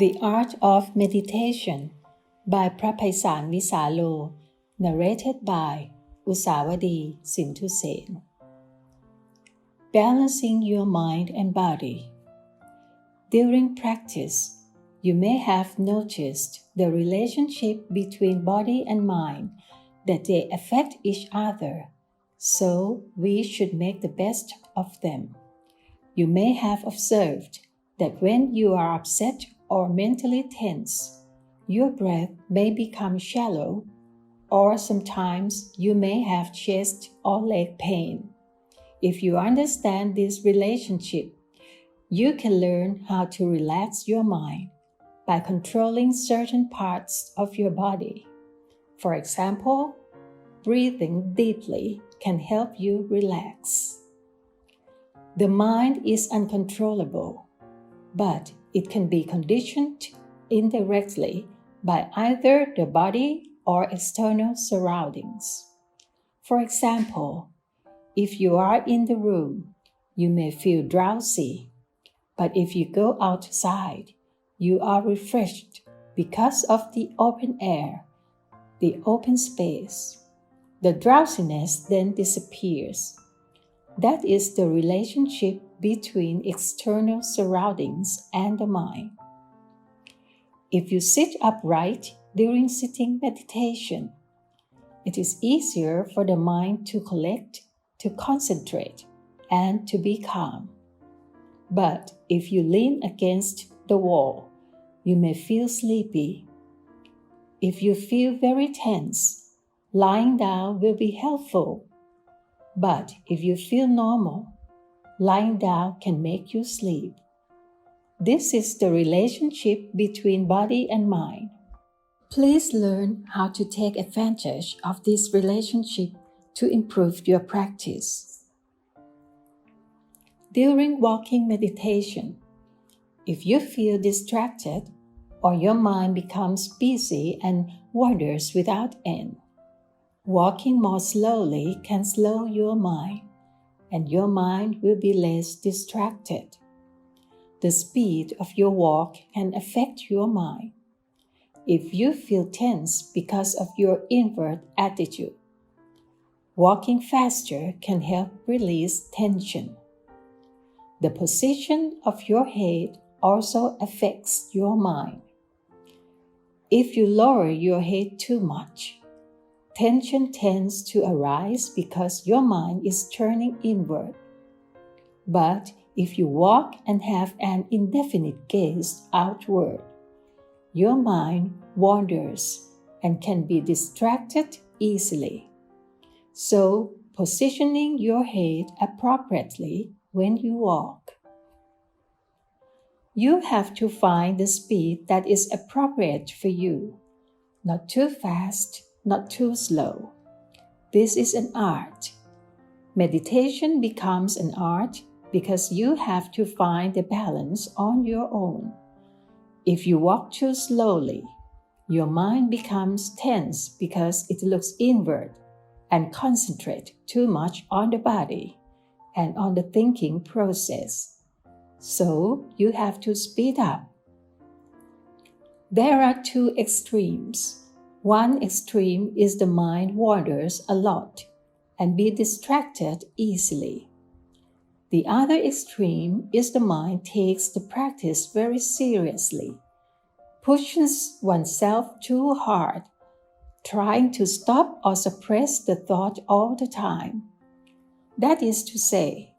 The Art of Meditation by Phra Paisal Visalo, narrated by Usawadi Sintusen. Balancing your mind and body. During practice, you may have noticed the relationship between body and mind, that they affect each other, so we should make the best of them. You may have observed that when you are upset or mentally tense, your breath may become shallow, or sometimes you may have chest or leg pain. If you understand this relationship, you can learn how to relax your mind by controlling certain parts of your body. For example, breathing deeply can help you relax. The mind is uncontrollable, but it can be conditioned indirectly by either the body or external surroundings. For example, if you are in the room, you may feel drowsy, but if you go outside, you are refreshed because of the open air, the open space. The drowsiness then disappears. That is the relationship between external surroundings and the mind. If you sit upright during sitting meditation, it is easier for the mind to collect, to concentrate, and to be calm. But if you lean against the wall, you may feel sleepy. If you feel very tense, lying down will be helpful. But if you feel normal, lying down can make you sleep. This is the relationship between body and mind. Please learn how to take advantage of this relationship to improve your practice. During walking meditation, if you feel distracted or your mind becomes busy and wanders without end, walking more slowly can slow your mind, and your mind will be less distracted. The speed of your walk can affect your mind. If you feel tense because of your inward attitude, walking faster can help release tension. The position of your head also affects your mind. If you lower your head too much, tension tends to arise because your mind is turning inward. But if you walk and have an indefinite gaze outward, your mind wanders and can be distracted easily. So, positioning your head appropriately when you walk. You have to find the speed that is appropriate for you, not too fast, not too slow. This is an art. Meditation becomes an art because you have to find the balance on your own. If you walk too slowly, your mind becomes tense because it looks inward and concentrates too much on the body and on the thinking process. So you have to speed up. There are two extremes. One extreme is the mind wanders a lot and be distracted easily. The other extreme is the mind takes the practice very seriously, pushes oneself too hard, trying to stop or suppress the thought all the time. That is to say,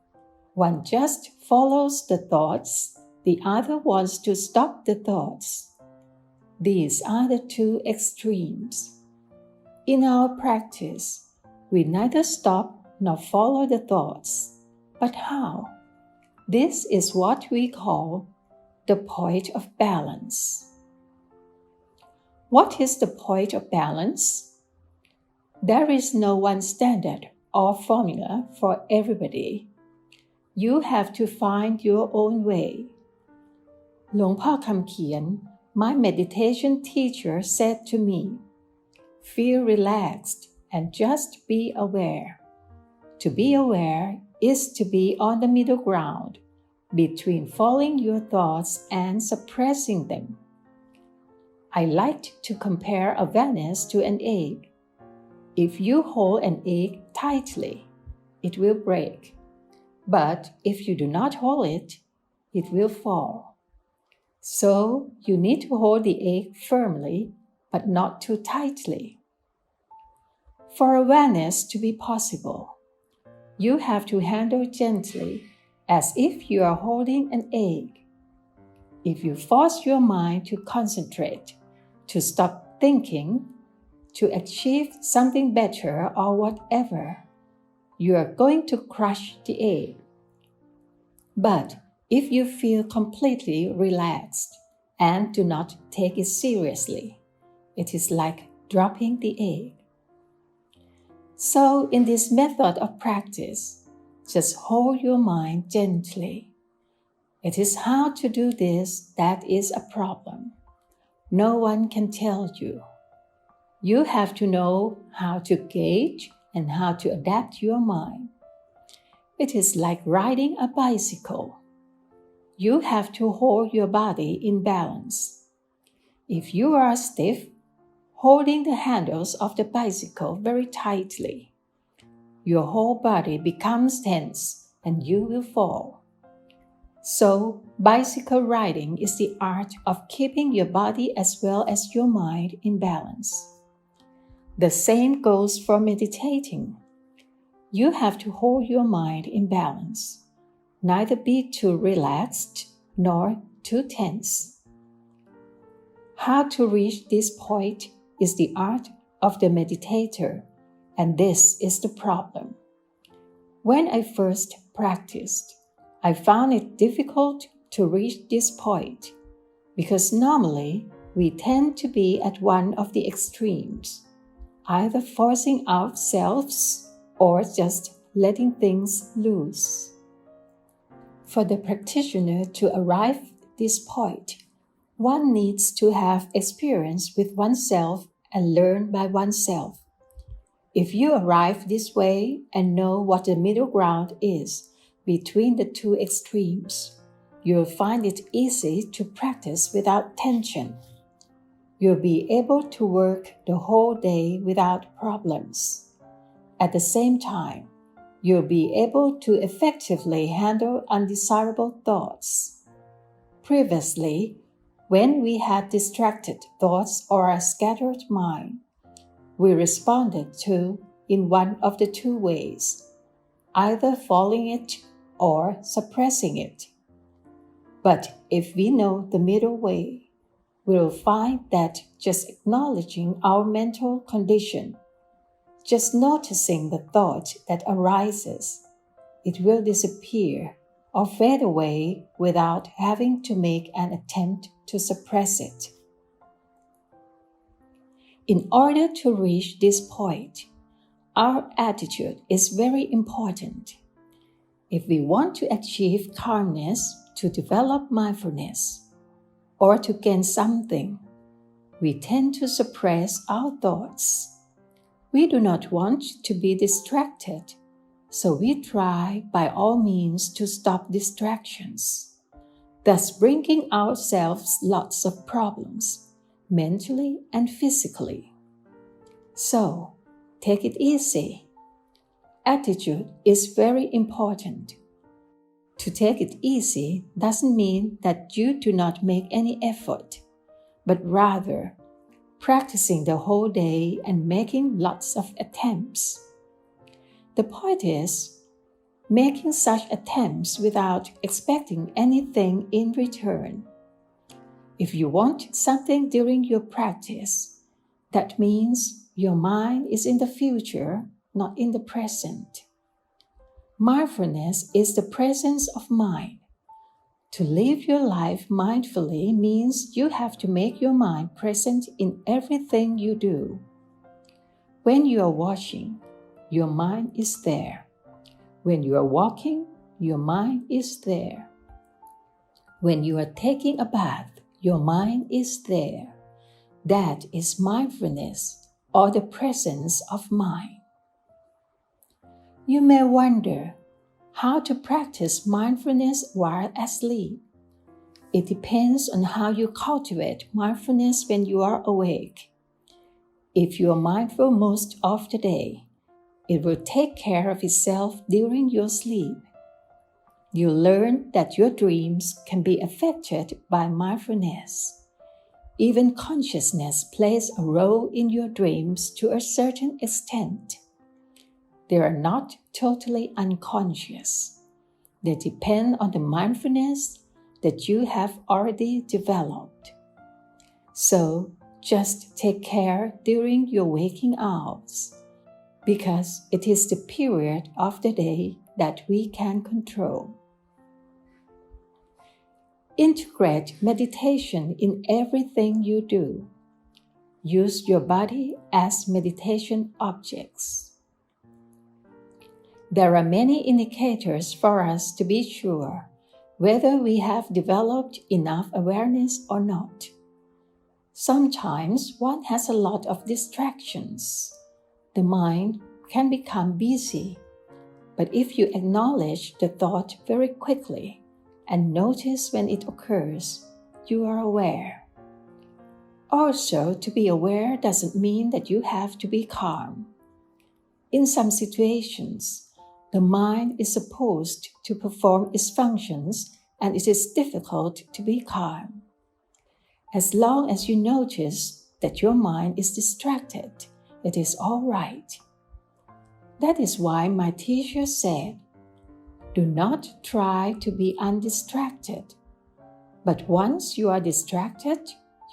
one just follows the thoughts, the other wants to stop the thoughts. These are the two extremes. In our practice, we neither stop nor follow the thoughts. But how? This is what we call the point of balance. What is the point of balance? There is no one standard or formula for everybody. You have to find your own way. Luangpor Khamkhian, my meditation teacher, said to me, "Feel relaxed and just be aware." To be aware is to be on the middle ground between following your thoughts and suppressing them. I like to compare awareness to an egg. If you hold an egg tightly, it will break. But if you do not hold it, it will fall. So you need to hold the egg firmly, but not too tightly. For awareness to be possible, you have to handle gently as if you are holding an egg. If you force your mind to concentrate, to stop thinking, to achieve something better or whatever, you are going to crush the egg. But if you feel completely relaxed and do not take it seriously, it is like dropping the egg. So in this method of practice, just hold your mind gently. It is how to do this that is a problem. No one can tell you. You have to know how to gauge and how to adapt your mind. It is like riding a bicycle. You have to hold your body in balance. If you are stiff, holding the handles of the bicycle very tightly, your whole body becomes tense and you will fall. So, bicycle riding is the art of keeping your body as well as your mind in balance. The same goes for meditating. You have to hold your mind in balance, neither be too relaxed nor too tense. How to reach this point is the art of the meditator, and this is the problem. When I first practiced, I found it difficult to reach this point because normally we tend to be at one of the extremes, either forcing ourselves or just letting things loose. For the practitioner to arrive at this point, one needs to have experience with oneself and learn by oneself. If you arrive this way and know what the middle ground is between the two extremes, you'll find it easy to practice without tension. You'll be able to work the whole day without problems. At the same time, you'll be able to effectively handle undesirable thoughts. Previously, when we had distracted thoughts or a scattered mind, we responded to in one of the two ways, either following it or suppressing it. But if we know the middle way, we'll find that just acknowledging our mental condition, just noticing the thought that arises, it will disappear or fade away without having to make an attempt to suppress it. In order to reach this point, our attitude is very important. If we want to achieve calmness, to develop mindfulness, or to gain something, we tend to suppress our thoughts. We do not want to be distracted, so we try by all means to stop distractions, thus bringing ourselves lots of problems, mentally and physically. So, take it easy. Attitude is very important. To take it easy doesn't mean that you do not make any effort, but rather practicing the whole day and making lots of attempts. The point is, making such attempts without expecting anything in return. If you want something during your practice, that means your mind is in the future, not in the present. Mindfulness is the presence of mind. To live your life mindfully means you have to make your mind present in everything you do. When you are washing, your mind is there. When you are walking, your mind is there. When you are taking a bath, your mind is there. That is mindfulness, or the presence of mind. You may wonder how to practice mindfulness while asleep. It depends on how you cultivate mindfulness when you are awake. If you are mindful most of the day, it will take care of itself during your sleep. You'll learn that your dreams can be affected by mindfulness. Even consciousness plays a role in your dreams to a certain extent. They are not totally unconscious. They depend on the mindfulness that you have already developed. So just take care during your waking hours, because it is the period of the day that we can control. Integrate meditation in everything you do. Use your body as meditation objects. There are many indicators for us to be sure whether we have developed enough awareness or not. Sometimes one has a lot of distractions. The mind can become busy, but if you acknowledge the thought very quickly and notice when it occurs, you are aware. Also, to be aware doesn't mean that you have to be calm. In some situations, the mind is supposed to perform its functions and it is difficult to be calm. As long as you notice that your mind is distracted, it is all right. That is why my teacher said, do not try to be undistracted, but once you are distracted,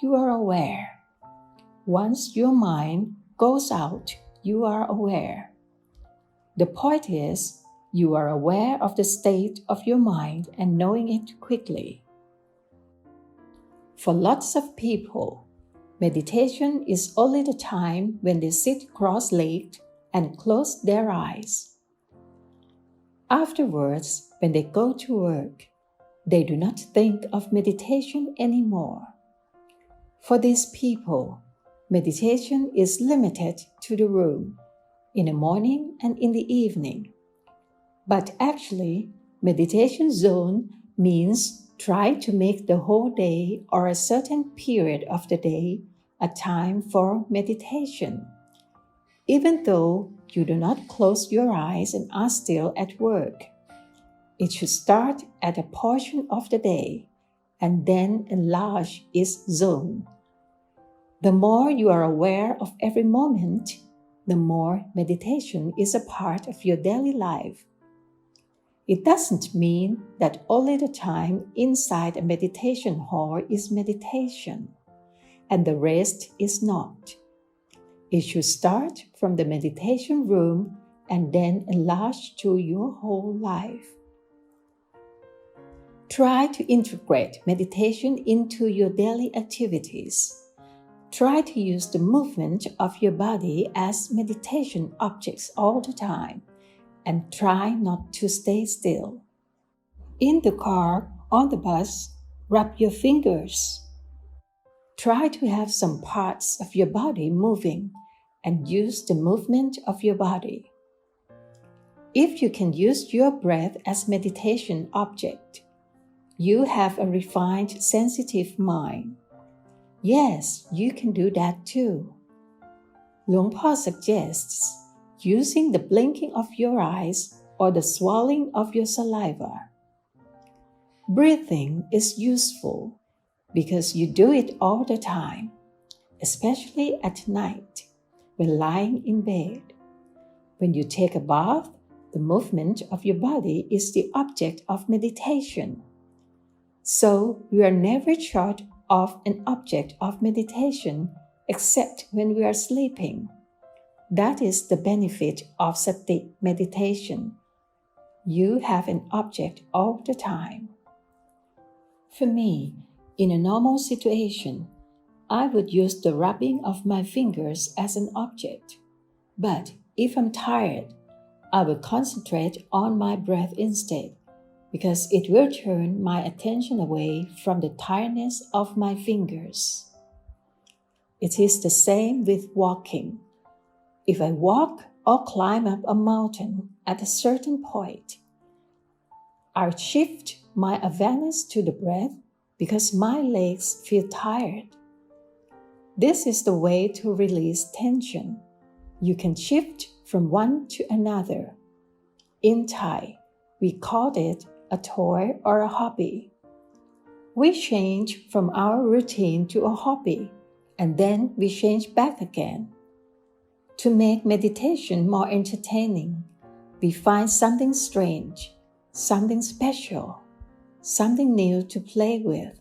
you are aware. Once your mind goes out, you are aware. The point is, you are aware of the state of your mind and knowing it quickly. For lots of people, meditation is only the time when they sit cross-legged and close their eyes. Afterwards, when they go to work, they do not think of meditation anymore. For these people, meditation is limited to the room, in the morning and in the evening. But actually, meditation zone means try to make the whole day or a certain period of the day a time for meditation. Even though you do not close your eyes and are still at work, it should start at a portion of the day and then enlarge its zone. The more you are aware of every moment, the more meditation is a part of your daily life. It doesn't mean that only the time inside a meditation hall is meditation, and the rest is not. It should start from the meditation room and then enlarge to your whole life. Try to integrate meditation into your daily activities. Try to use the movement of your body as meditation objects all the time, and try not to stay still. In the car, on the bus, rub your fingers. Try to have some parts of your body moving and use the movement of your body. If you can use your breath as meditation object, you have a refined, sensitive mind. Yes, you can do that too. Luangpor suggests using the blinking of your eyes or the swallowing of your saliva. Breathing is useful because you do it all the time, especially at night when lying in bed. When you take a bath, the movement of your body is the object of meditation. So we are never short of an object of meditation except when we are sleeping. That is the benefit of sati meditation. You have an object all the time. For me, in a normal situation, I would use the rubbing of my fingers as an object. But if I'm tired, I will concentrate on my breath instead, because it will turn my attention away from the tiredness of my fingers. It is the same with walking. If I walk or climb up a mountain at a certain point, I shift my awareness to the breath because my legs feel tired. This is the way to release tension. You can shift from one to another. In Thai, we call it a toy or a hobby. We change from our routine to a hobby, and then we change back again. To make meditation more entertaining, we find something strange, something special, something new to play with.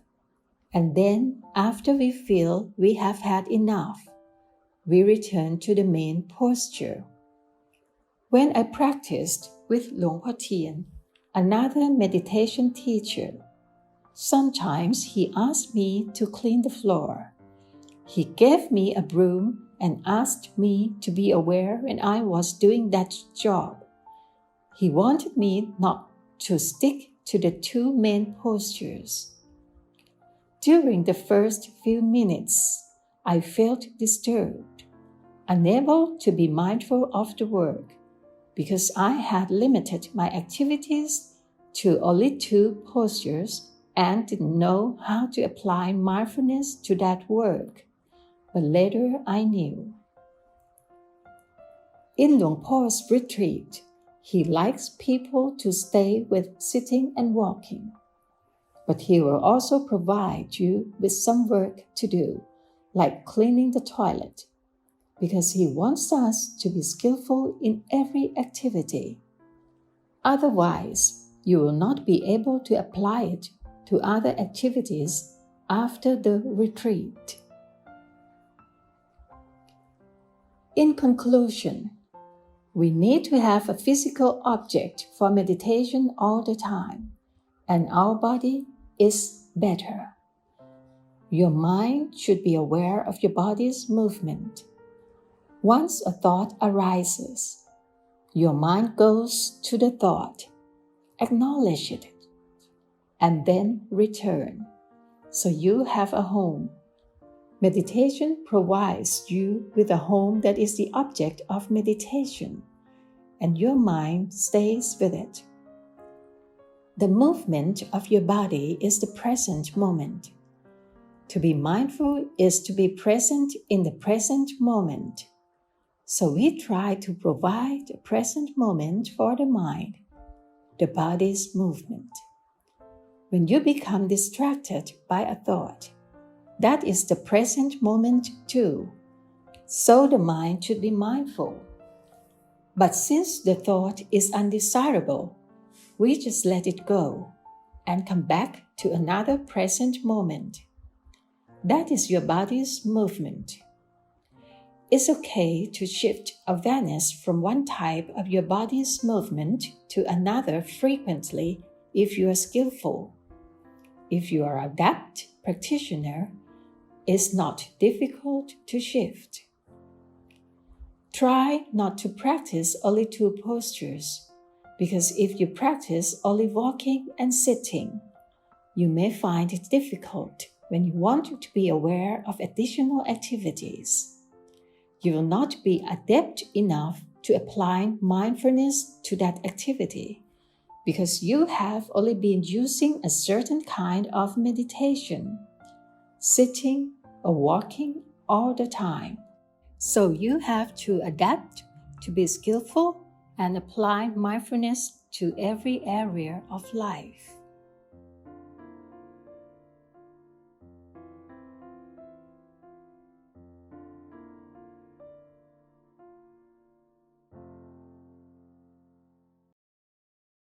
And then, after we feel we have had enough, we return to the main posture. When I practiced with Luangpor Teean, another meditation teacher, sometimes he asked me to clean the floor. He gave me a broom and asked me to be aware when I was doing that job. He wanted me not to stick to the two main postures. During the first few minutes, I felt disturbed, unable to be mindful of the work, because I had limited my activities to only two postures and didn't know how to apply mindfulness to that work. But later I knew. In Luangpor's retreat, he likes people to stay with sitting and walking. But he will also provide you with some work to do, like cleaning the toilet, because he wants us to be skillful in every activity. Otherwise, you will not be able to apply it to other activities after the retreat. In conclusion, we need to have a physical object for meditation all the time, and our body is better. Your mind should be aware of your body's movement. Once a thought arises, your mind goes to the thought, acknowledge it, and then return. So you have a home. Meditation provides you with a home that is the object of meditation, and your mind stays with it. The movement of your body is the present moment. To be mindful is to be present in the present moment. So we try to provide a present moment for the mind, the body's movement. When you become distracted by a thought, that is the present moment too. So the mind should be mindful. But since the thought is undesirable, we just let it go and come back to another present moment. That is your body's movement. It's okay to shift awareness from one type of your body's movement to another frequently if you are skillful. If you are an adept practitioner, it's not difficult to shift. Try not to practice only two postures, because if you practice only walking and sitting, you may find it difficult when you want to be aware of additional activities. You will not be adept enough to apply mindfulness to that activity, because you have only been using a certain kind of meditation, sitting or walking all the time. So you have to adapt to be skillful and apply mindfulness to every area of life.